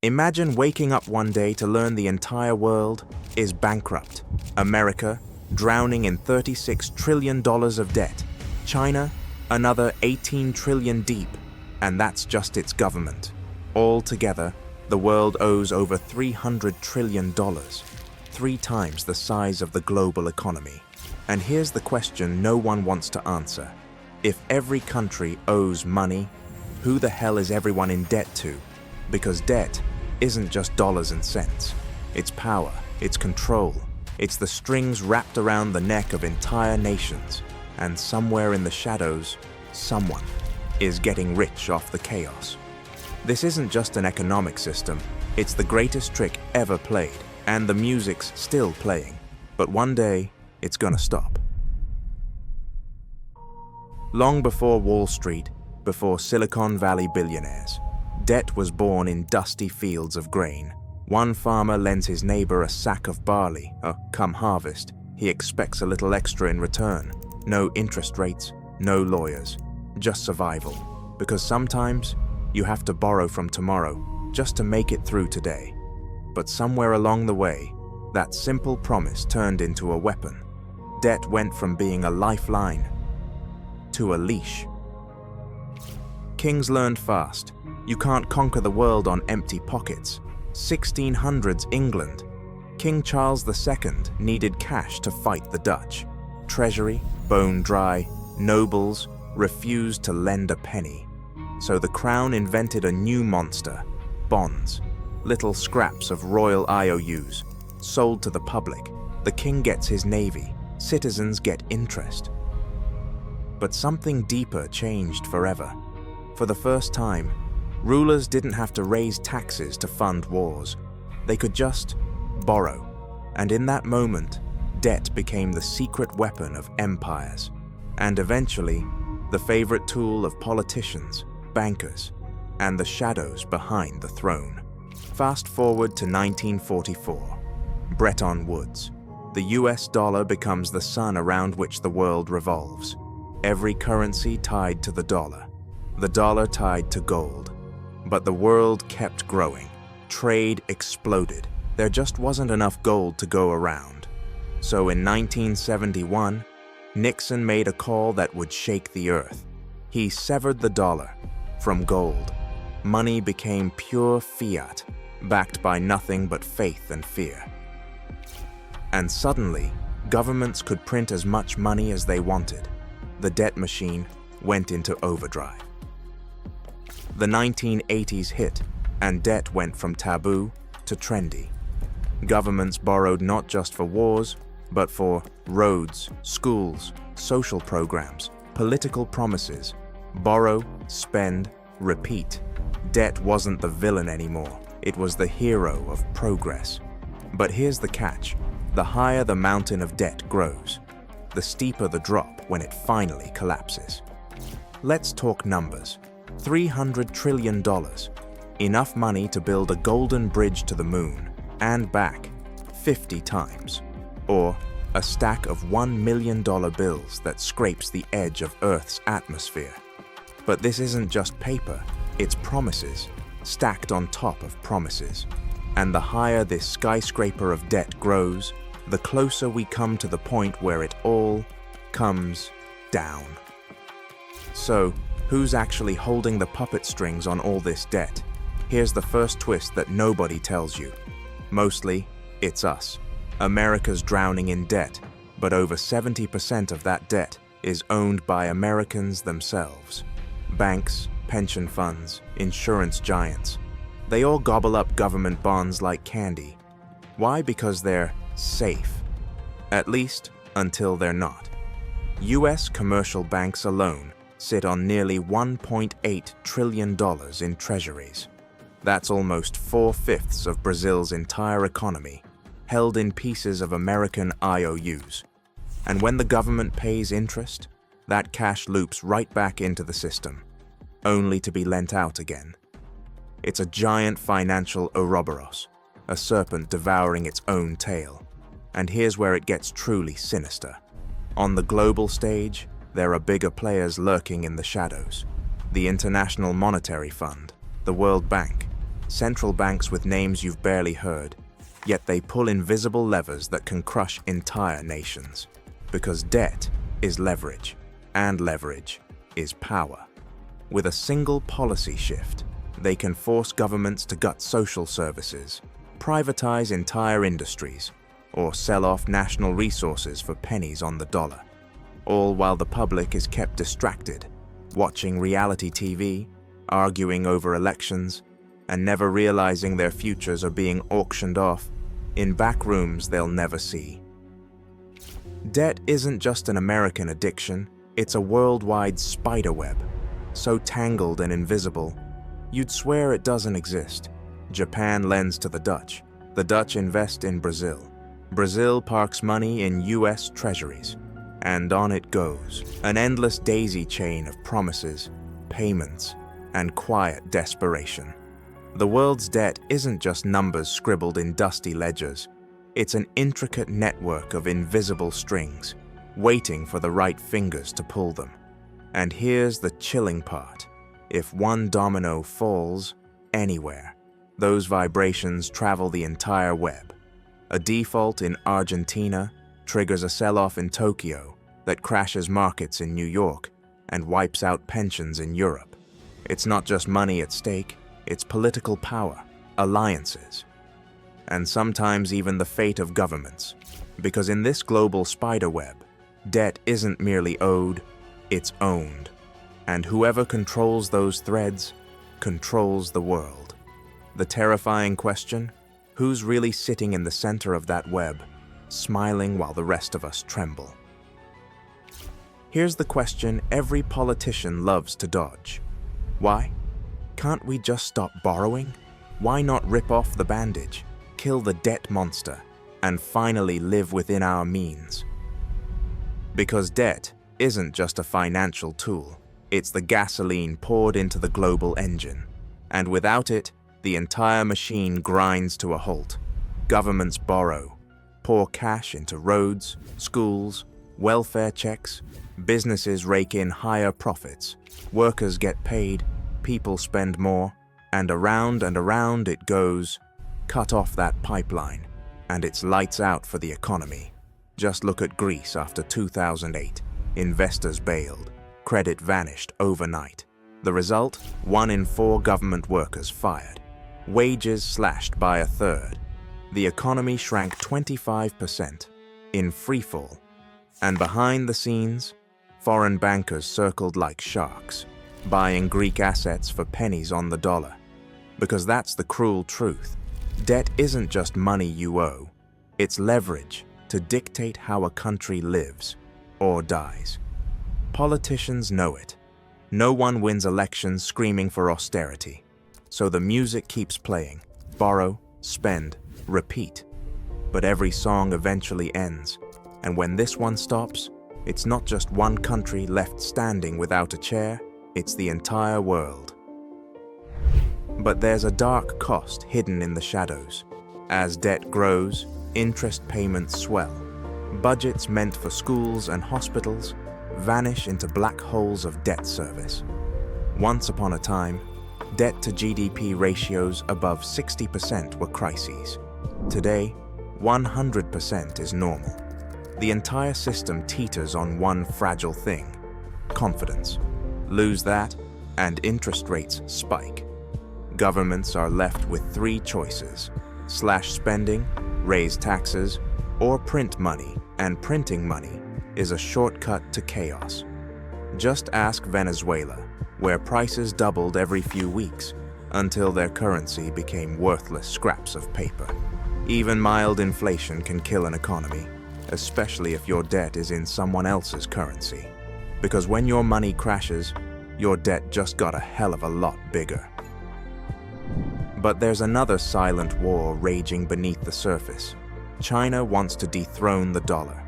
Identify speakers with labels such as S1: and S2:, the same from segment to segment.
S1: Imagine waking up one day to learn the entire world is bankrupt. America, drowning in $36 trillion of debt. China, another 18 trillion deep, and that's just its government. Altogether, the world owes over $300 trillion, 3 times the size of the global economy. And here's the question no one wants to answer. If every country owes money, who the hell is everyone in debt to? Because debt isn't just dollars and cents. It's power, it's control, it's the strings wrapped around the neck of entire nations. And somewhere in the shadows, someone is getting rich off the chaos. This isn't just an economic system, it's the greatest trick ever played, and the music's still playing. But one day, it's gonna stop. Long before Wall Street, before Silicon Valley billionaires, debt was born in dusty fields of grain. One farmer lends his neighbor a sack of barley. Come harvest, he expects a little extra in return. No interest rates, no lawyers, just survival. Because sometimes you have to borrow from tomorrow just to make it through today. But somewhere along the way, that simple promise turned into a weapon. Debt went from being a lifeline to a leash. Kings learned fast. You can't conquer the world on empty pockets. 1600s England. King Charles II needed cash to fight the Dutch. Treasury, bone dry, nobles refused to lend a penny. So the crown invented a new monster, bonds, little scraps of royal IOUs, sold to the public. The king gets his navy, citizens get interest. But something deeper changed forever. For the first time, rulers didn't have to raise taxes to fund wars. They could just borrow. And in that moment, debt became the secret weapon of empires, and eventually, the favorite tool of politicians, bankers, and the shadows behind the throne. Fast forward to 1944. Bretton Woods. The US dollar becomes the sun around which the world revolves. Every currency tied to the dollar tied to gold. But the world kept growing. Trade exploded. There just wasn't enough gold to go around. So in 1971, Nixon made a call that would shake the earth. He severed the dollar from gold. Money became pure fiat, backed by nothing but faith and fear. And suddenly, governments could print as much money as they wanted. The debt machine went into overdrive. The 1980s hit, and debt went from taboo to trendy. Governments borrowed not just for wars, but for roads, schools, social programs, political promises. Borrow, spend, repeat. Debt wasn't the villain anymore. It was the hero of progress. But here's the catch. The higher the mountain of debt grows, the steeper the drop when it finally collapses. Let's talk numbers. $300 trillion. Enough money to build a golden bridge to the moon and back 50 times. Or a stack of $1 million bills that scrapes the edge of Earth's atmosphere. But this isn't just paper, it's promises, stacked on top of promises. And the higher this skyscraper of debt grows, the closer we come to the point where it all comes down. So, who's actually holding the puppet strings on all this debt? Here's the first twist that nobody tells you. Mostly, it's us. America's drowning in debt, but over 70% of that debt is owned by Americans themselves. Banks, pension funds, insurance giants. They all gobble up government bonds like candy. Why? Because they're safe. At least, until they're not. US commercial banks alone sit on nearly $1.8 trillion in treasuries. That's almost 4/5 of Brazil's entire economy, held in pieces of American IOUs. And when the government pays interest, that cash loops right back into the system, only to be lent out again. It's a giant financial Ouroboros, a serpent devouring its own tail. And here's where it gets truly sinister. On the global stage, there are bigger players lurking in the shadows. The International Monetary Fund, the World Bank, central banks with names you've barely heard, yet they pull invisible levers that can crush entire nations. Because debt is leverage, and leverage is power. With a single policy shift, they can force governments to gut social services, privatize entire industries, or sell off national resources for pennies on the dollar, all while the public is kept distracted, watching reality TV, arguing over elections, and never realizing their futures are being auctioned off in back rooms they'll never see. Debt isn't just an American addiction, it's a worldwide spiderweb, so tangled and invisible, you'd swear it doesn't exist. Japan lends to the Dutch invest in Brazil. Brazil parks money in US treasuries, and on it goes, an endless daisy chain of promises, payments, and quiet desperation. The world's debt isn't just numbers scribbled in dusty ledgers. It's an intricate network of invisible strings, waiting for the right fingers to pull them. And here's the chilling part. If one domino falls anywhere, those vibrations travel the entire web. A default in Argentina triggers a sell-off in Tokyo that crashes markets in New York and wipes out pensions in Europe. It's not just money at stake, it's political power, alliances, and sometimes even the fate of governments. Because in this global spiderweb, debt isn't merely owed, it's owned. And whoever controls those threads controls the world. The terrifying question: who's really sitting in the center of that web, smiling while the rest of us tremble? Here's the question every politician loves to dodge. Why? Can't we just stop borrowing? Why not rip off the bandage, kill the debt monster, and finally live within our means? Because debt isn't just a financial tool, it's the gasoline poured into the global engine. And without it, the entire machine grinds to a halt. Governments borrow, pour cash into roads, schools, welfare checks, businesses rake in higher profits, workers get paid, people spend more, and around it goes. Cut off that pipeline, and it's lights out for the economy. Just look at Greece after 2008. Investors bailed, credit vanished overnight. The result? 1 in 4 government workers fired. Wages slashed by 1/3. The economy shrank 25% in freefall. And behind the scenes, foreign bankers circled like sharks, buying Greek assets for pennies on the dollar. Because that's the cruel truth. Debt isn't just money you owe. It's leverage to dictate how a country lives or dies. Politicians know it. No one wins elections screaming for austerity. So the music keeps playing. Borrow, spend, repeat. But every song eventually ends. And when this one stops, it's not just one country left standing without a chair, it's the entire world. But there's a dark cost hidden in the shadows. As debt grows, interest payments swell. Budgets meant for schools and hospitals vanish into black holes of debt service. Once upon a time, debt to GDP ratios above 60% were crises. Today, 100% is normal. The entire system teeters on one fragile thing: confidence. Lose that, and interest rates spike. Governments are left with 3 choices: slash spending, raise taxes, or print money, and printing money is a shortcut to chaos. Just ask Venezuela, where prices doubled every few weeks until their currency became worthless scraps of paper. Even mild inflation can kill an economy, especially if your debt is in someone else's currency. Because when your money crashes, your debt just got a hell of a lot bigger. But there's another silent war raging beneath the surface. China wants to dethrone the dollar.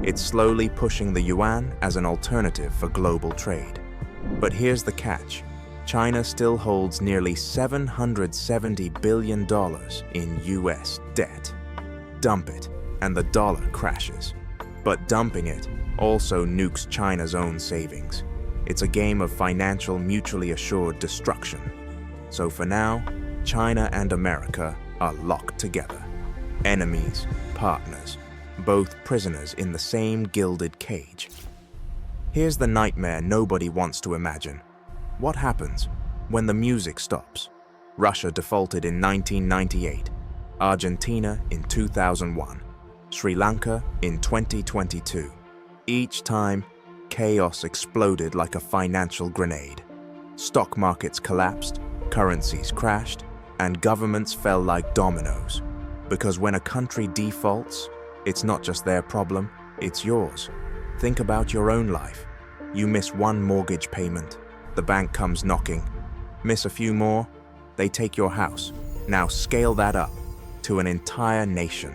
S1: It's slowly pushing the yuan as an alternative for global trade. But here's the catch. China still holds nearly $770 billion in US debt. Dump it, and the dollar crashes. But dumping it also nukes China's own savings. It's a game of financial mutually assured destruction. So for now, China and America are locked together. Enemies, partners, both prisoners in the same gilded cage. Here's the nightmare nobody wants to imagine. What happens when the music stops? Russia defaulted in 1998, Argentina in 2001, Sri Lanka in 2022. Each time, chaos exploded like a financial grenade. Stock markets collapsed, currencies crashed, and governments fell like dominoes. Because when a country defaults, it's not just their problem, it's yours. Think about your own life. You miss one mortgage payment, the bank comes knocking. Miss a few more, they take your house. Now scale that up to an entire nation.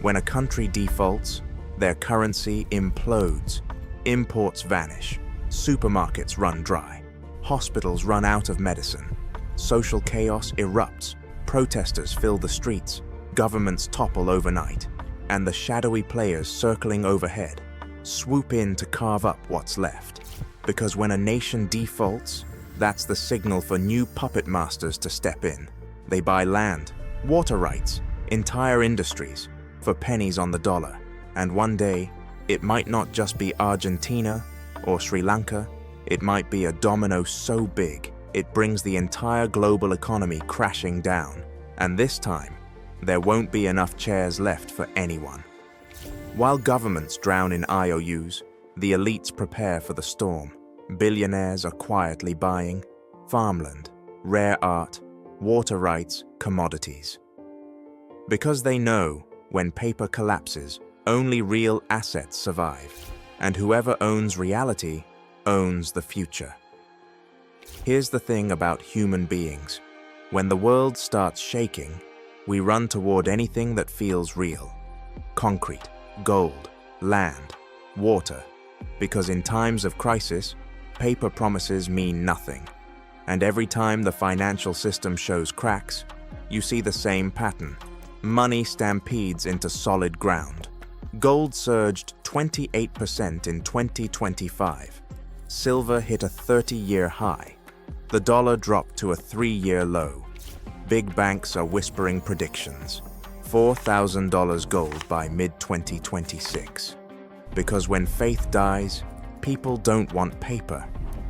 S1: When a country defaults, their currency implodes, imports vanish, supermarkets run dry, hospitals run out of medicine, social chaos erupts, protesters fill the streets, governments topple overnight, and the shadowy players circling overhead swoop in to carve up what's left. Because when a nation defaults, that's the signal for new puppet masters to step in. They buy land, water rights, entire industries, for pennies on the dollar. And one day, it might not just be Argentina or Sri Lanka, it might be a domino so big, it brings the entire global economy crashing down. And this time, there won't be enough chairs left for anyone. While governments drown in IOUs, the elites prepare for the storm. Billionaires are quietly buying farmland, rare art, water rights, commodities. Because they know when paper collapses, only real assets survive, and whoever owns reality owns the future. Here's the thing about human beings. When the world starts shaking, we run toward anything that feels real. Concrete, gold, land, water. Because in times of crisis, paper promises mean nothing. And every time the financial system shows cracks, you see the same pattern. Money stampedes into solid ground. Gold surged 28% in 2025. Silver hit a 30-year high. The dollar dropped to a 3-year low. Big banks are whispering predictions. $4,000 gold by mid-2026. Because when faith dies, people don't want paper.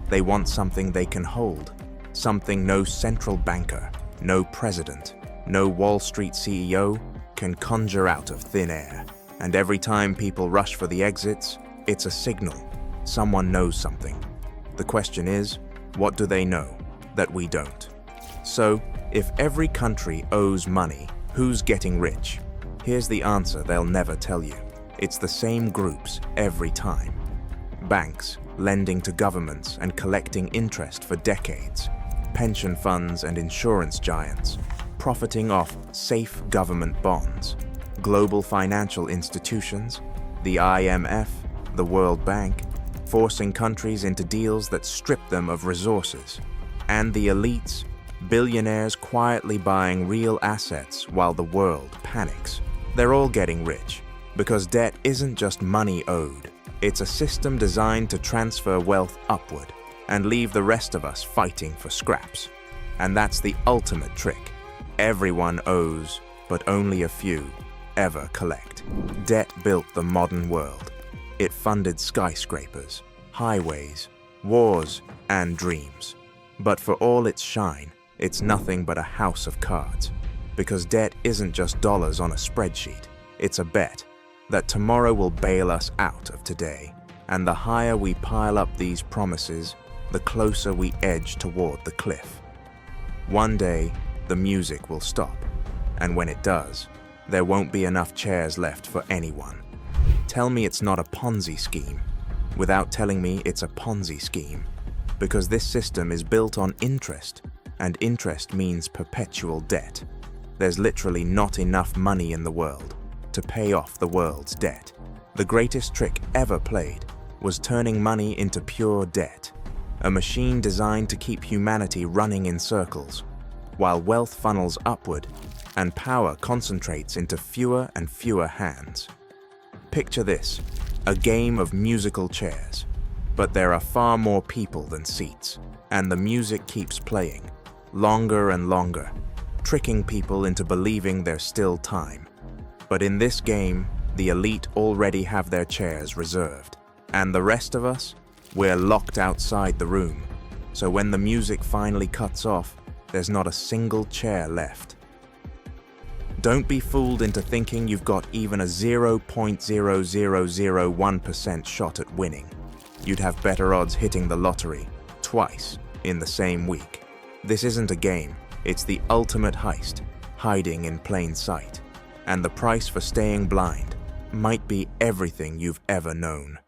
S1: They want something they can hold. Something no central banker, no president, no Wall Street CEO can conjure out of thin air. And every time people rush for the exits, it's a signal. Someone knows something. The question is, what do they know that we don't? So, if every country owes money, who's getting rich? Here's the answer they'll never tell you. It's the same groups every time. Banks lending to governments and collecting interest for decades. Pension funds and insurance giants profiting off safe government bonds. Global financial institutions, the IMF, the World Bank, forcing countries into deals that strip them of resources. And the elites, billionaires quietly buying real assets while the world panics. They're all getting rich, because debt isn't just money owed. It's a system designed to transfer wealth upward and leave the rest of us fighting for scraps. And that's the ultimate trick. Everyone owes, but only a few ever collect. Debt built the modern world. It funded skyscrapers, highways, wars, and dreams. But for all its shine, it's nothing but a house of cards. Because debt isn't just dollars on a spreadsheet. It's a bet that tomorrow will bail us out of today. And the higher we pile up these promises, the closer we edge toward the cliff. One day, the music will stop. And when it does, there won't be enough chairs left for anyone. Tell me it's not a Ponzi scheme, without telling me it's a Ponzi scheme. Because this system is built on interest, and interest means perpetual debt. There's literally not enough money in the world to pay off the world's debt. The greatest trick ever played was turning money into pure debt, a machine designed to keep humanity running in circles, while wealth funnels upward and power concentrates into fewer and fewer hands. Picture this, a game of musical chairs. But there are far more people than seats, and the music keeps playing. longer and longer, tricking people into believing there's still time. But in this game, the elite already have their chairs reserved. And the rest of us, we're locked outside the room. So when the music finally cuts off, there's not a single chair left. Don't be fooled into thinking you've got even a 0.0001% shot at winning. You'd have better odds hitting the lottery twice in the same week. This isn't a game, it's the ultimate heist, hiding in plain sight. And the price for staying blind might be everything you've ever known.